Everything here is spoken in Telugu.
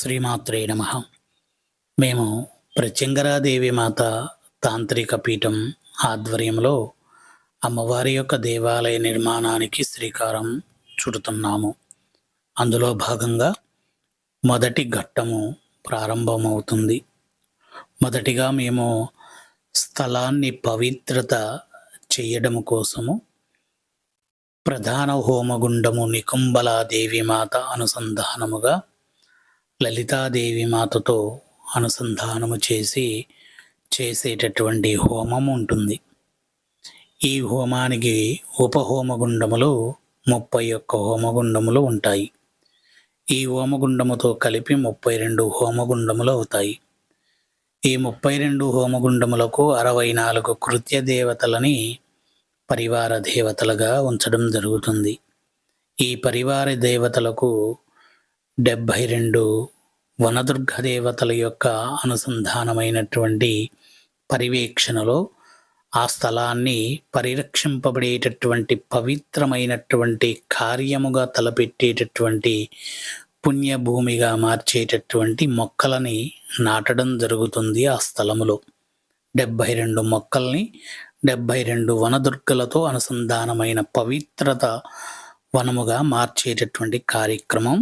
శ్రీమాత్రే నమ. మేము ప్రత్యంగరాదేవి మాత తాంత్రిక పీఠం ఆధ్వర్యంలో అమ్మవారి యొక్క దేవాలయ నిర్మాణానికి శ్రీకారం చుడుతున్నాము. అందులో భాగంగా మొదటి ఘట్టము ప్రారంభమవుతుంది. మొదటిగా మేము స్థలాన్ని పవిత్రత చేయడం కోసము ప్రధాన హోమగుండము నికుంబలాదేవి మాత అనుసంధానముగా లలితాదేవి మాతతో అనుసంధానము చేసేటటువంటి హోమం ఉంటుంది. ఈ హోమానికి ఉపహోమగుండములు 31 హోమగుండములు ఉంటాయి. ఈ హోమగుండముతో కలిపి 32 హోమగుండములు అవుతాయి. ఈ 32 హోమగుండములకు 64 కృత్య దేవతలని పరివార దేవతలుగా ఉంచడం జరుగుతుంది. ఈ పరివార దేవతలకు 72 వనదుర్గ దేవతల యొక్క అనుసంధానమైనటువంటి పర్యవేక్షణలో ఆ స్థలాన్ని పరిరక్షింపబడేటటువంటి పవిత్రమైనటువంటి కార్యముగా తలపెట్టేటటువంటి పుణ్యభూమిగా మార్చేటటువంటి మొక్కలని నాటడం జరుగుతుంది. ఆ స్థలములో 72 మొక్కల్ని 72 వనదుర్గలతో అనుసంధానమైన పవిత్రత వనముగా మార్చేటటువంటి కార్యక్రమం